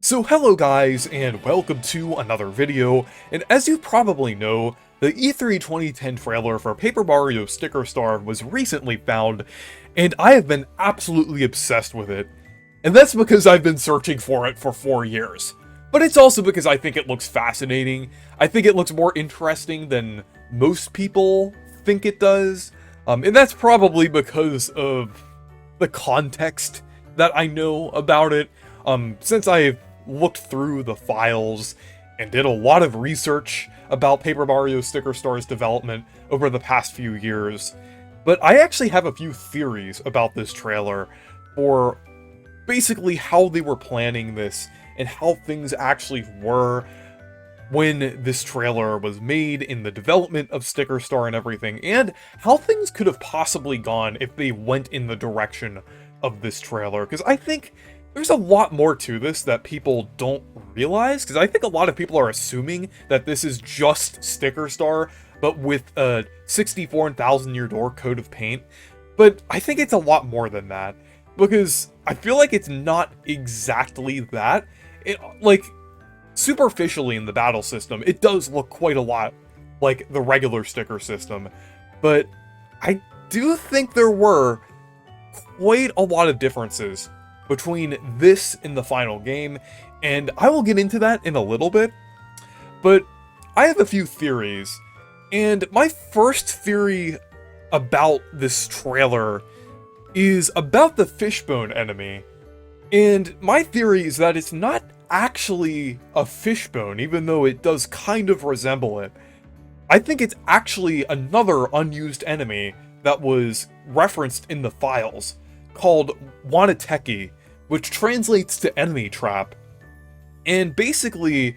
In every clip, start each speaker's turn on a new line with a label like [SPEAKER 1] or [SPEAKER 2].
[SPEAKER 1] So hello guys, and welcome to another video, and as you probably know, the E3 2010 trailer for Paper Mario Sticker Star was recently found, and I have been absolutely obsessed with it. And that's because I've been searching for it for 4 years. But it's also because I think it looks fascinating. I think it looks more interesting than most people think it does. And that's probably because of the context that I know about it. Since I've looked through the files and did a lot of research about Paper Mario Sticker Star's development over the past few years. But I actually have a few theories about this trailer for basically how they were planning this and how things actually were when this trailer was made in the development of Sticker Star and everything, and how things could have possibly gone if they went in the direction of this trailer, because I think there's a lot more to this that people don't realize, because I think a lot of people are assuming that this is just Sticker Star, but with a 64,000-year-door coat of paint. But I think it's a lot more than that, because I feel like it's not exactly that. Superficially in the battle system, it does look quite a lot like the regular sticker system, but I do think there were quite a lot of differences between this and the final game, and I will get into that in a little bit. But I have a few theories, and my first theory about this trailer is about the fishbone enemy. And my theory is that it's not actually a fishbone, even though it does kind of resemble it. I think it's actually another unused enemy that was referenced in the files, called Wanateki, which translates to enemy trap. And basically,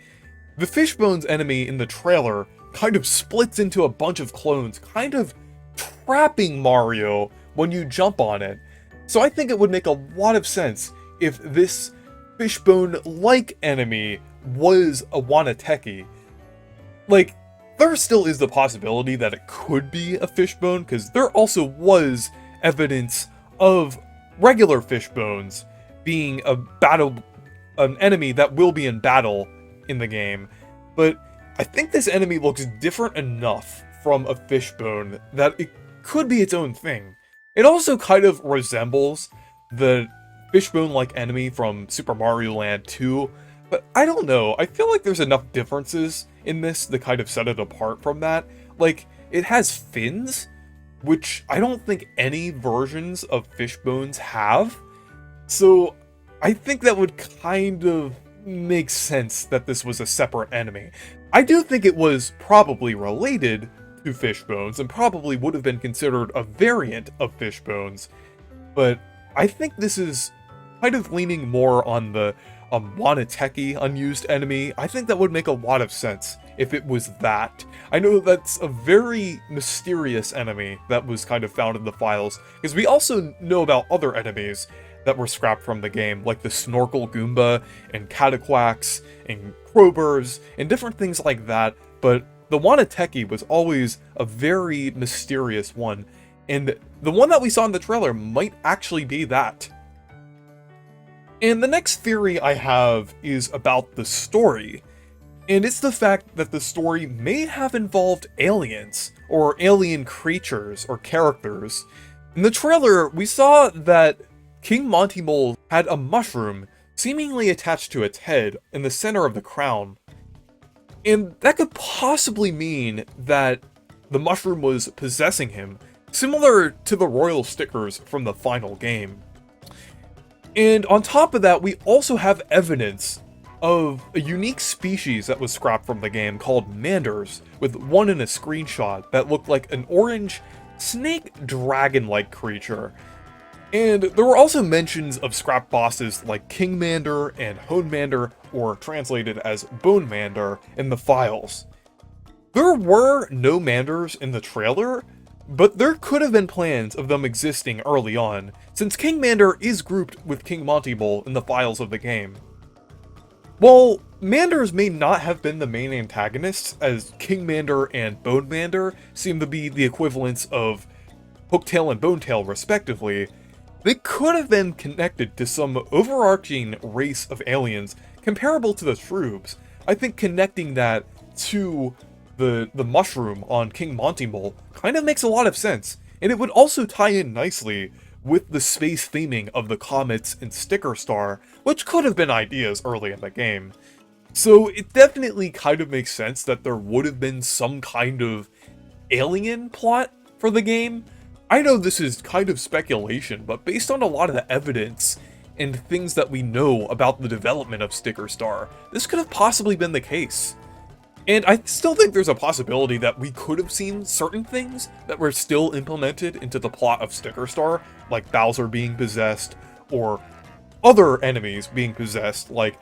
[SPEAKER 1] the fishbone's enemy in the trailer kind of splits into a bunch of clones, kind of trapping Mario when you jump on it. So I think it would make a lot of sense if this fishbone-like enemy was a Wanateki. Like, there still is the possibility that it could be a fishbone, because there also was evidence of regular fishbones being an enemy that will be in battle in the game. But I think this enemy looks different enough from a fishbone that it could be its own thing. It also kind of resembles the fishbone-like enemy from Super Mario Land 2, but I don't know, I feel like there's enough differences in this to kind of set it apart from that. Like, it has fins, which I don't think any versions of fishbones have, so I think that would kind of make sense that this was a separate enemy. I do think it was probably related to fishbones, and probably would have been considered a variant of fishbones, but I think this is kind of leaning more on the Wanateki unused enemy. I think that would make a lot of sense if it was that. I know that's a very mysterious enemy that was kind of found in the files, because we also know about other enemies that were scrapped from the game, like the Snorkel Goomba, and Cataquax, and Crowburs, and different things like that, but the Wanateki was always a very mysterious one, and the one that we saw in the trailer might actually be that. And the next theory I have is about the story, and it's the fact that the story may have involved aliens, or alien creatures, or characters. In the trailer, we saw that King Monty Mole had a mushroom seemingly attached to its head in the center of the crown. And that could possibly mean that the mushroom was possessing him, similar to the royal stickers from the final game. And on top of that, we also have evidence of a unique species that was scrapped from the game called Manders, with one in a screenshot that looked like an orange snake dragon-like creature. And there were also mentions of scrap bosses like King Mander and Hone Mander, or translated as Bone Mander, in the files. There were no Manders in the trailer, but there could have been plans of them existing early on, since King Mander is grouped with King Monty Mole in the files of the game. While Manders may not have been the main antagonists, as King Mander and Bone Mander seem to be the equivalents of Hooktail and Bonetail respectively, they could have been connected to some overarching race of aliens comparable to the shrooms. I think connecting that to the mushroom on King Monty Mole kind of makes a lot of sense, and it would also tie in nicely with the space theming of the comets and Sticker Star, which could have been ideas early in the game. So it definitely kind of makes sense that there would have been some kind of alien plot for the game. I know this is kind of speculation, but based on a lot of the evidence and things that we know about the development of Sticker Star, this could have possibly been the case. And I still think there's a possibility that we could have seen certain things that were still implemented into the plot of Sticker Star, like Bowser being possessed, or other enemies being possessed, like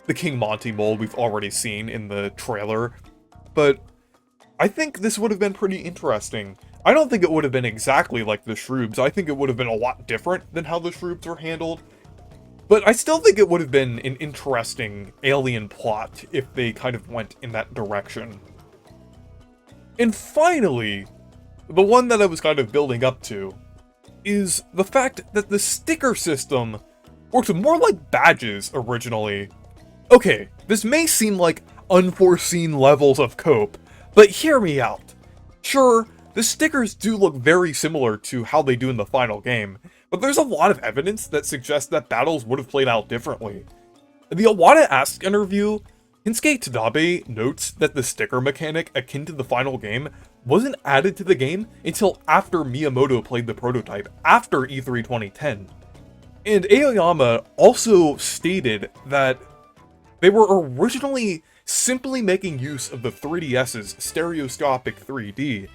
[SPEAKER 1] the King Monty Mole we've already seen in the trailer. But I think this would have been pretty interesting. I don't think it would have been exactly like the shrooms. I think it would have been a lot different than how the shrooms were handled. But I still think it would have been an interesting alien plot if they kind of went in that direction. And finally, the one that I was kind of building up to, is the fact that the sticker system worked more like badges originally. Okay, this may seem like unforeseen levels of cope, but hear me out. Sure, the stickers do look very similar to how they do in the final game, but there's a lot of evidence that suggests that battles would have played out differently. In the Iwata Ask interview, Hinsuke Tanabe notes that the sticker mechanic akin to the final game wasn't added to the game until after Miyamoto played the prototype, after E3 2010. And Aoyama also stated that they were originally simply making use of the 3DS's stereoscopic 3D,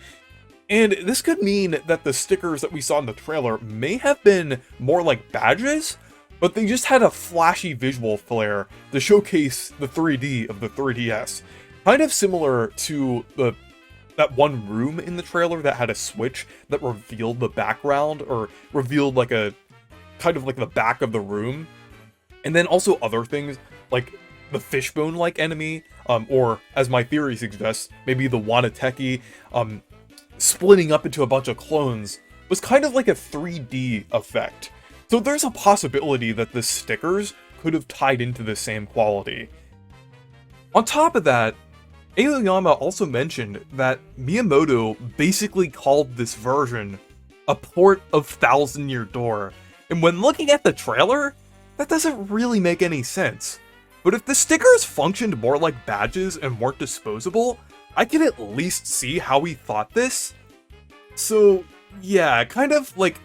[SPEAKER 1] and this could mean that the stickers that we saw in the trailer may have been more like badges, but they just had a flashy visual flair to showcase the 3D of the 3DS. Kind of similar to that one room in the trailer that had a switch that revealed the background, or revealed like a kind of like the back of the room. And then also other things like the fishbone-like enemy, or as my theory suggests, maybe the Wanateki, splitting up into a bunch of clones, was kind of like a 3D effect. So there's a possibility that the stickers could have tied into the same quality. On top of that, Aoyama also mentioned that Miyamoto basically called this version a port of Thousand Year Door, and when looking at the trailer, that doesn't really make any sense. But if the stickers functioned more like badges and weren't disposable, I can at least see how he thought this. So yeah, kind of like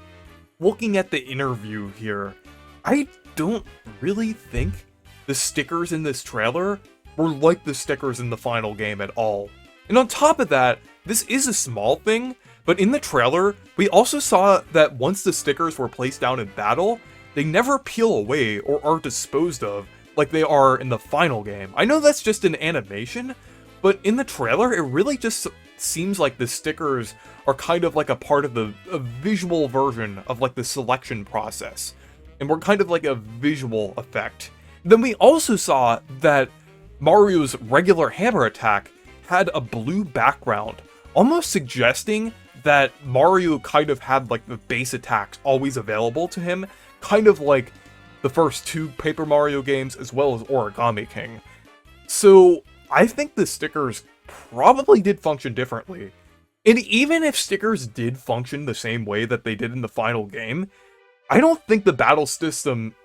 [SPEAKER 1] looking at the interview here, I don't really think the stickers in this trailer were like the stickers in the final game at all. And on top of that, this is a small thing, but in the trailer, we also saw that once the stickers were placed down in battle, they never peel away or are disposed of like they are in the final game. I know that's just an animation, but in the trailer, it really just seems like the stickers are kind of like a part of a visual version of like the selection process, and we're kind of like a visual effect. Then we also saw that Mario's regular hammer attack had a blue background, almost suggesting that Mario kind of had like the base attacks always available to him, kind of like the first two Paper Mario games as well as Origami King. So I think the stickers probably did function differently. And even if stickers did function the same way that they did in the final game, I don't think the battle system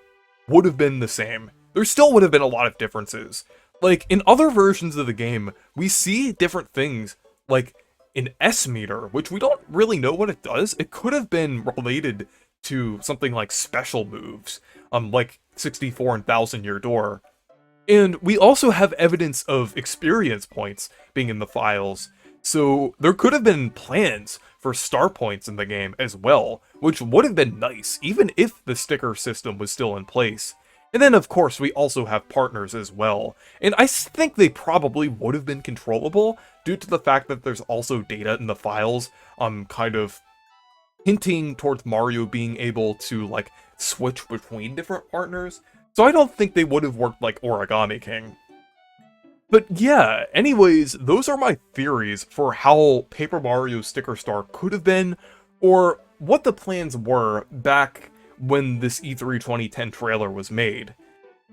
[SPEAKER 1] would have been the same. There still would have been a lot of differences. Like, in other versions of the game, we see different things, like an S-meter, which we don't really know what it does. It could have been related to something like special moves, like 64 and Thousand Year Door. And we also have evidence of experience points being in the files, so there could have been plans for star points in the game as well, which would have been nice, even if the sticker system was still in place. And then, of course, we also have partners as well, and I think they probably would have been controllable due to the fact that there's also data in the files, kind of hinting towards Mario being able to, like, switch between different partners. So I don't think they would have worked like Origami King. But yeah, anyways, those are my theories for how Paper Mario Sticker Star could have been, or what the plans were back when this E3 2010 trailer was made.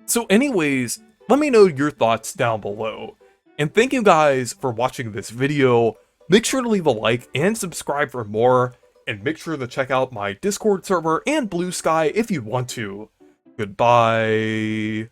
[SPEAKER 1] So anyways, let me know your thoughts down below. And thank you guys for watching this video. Make sure to leave a like and subscribe for more, and make sure to check out my Discord server and Blue Sky if you want to. Goodbye.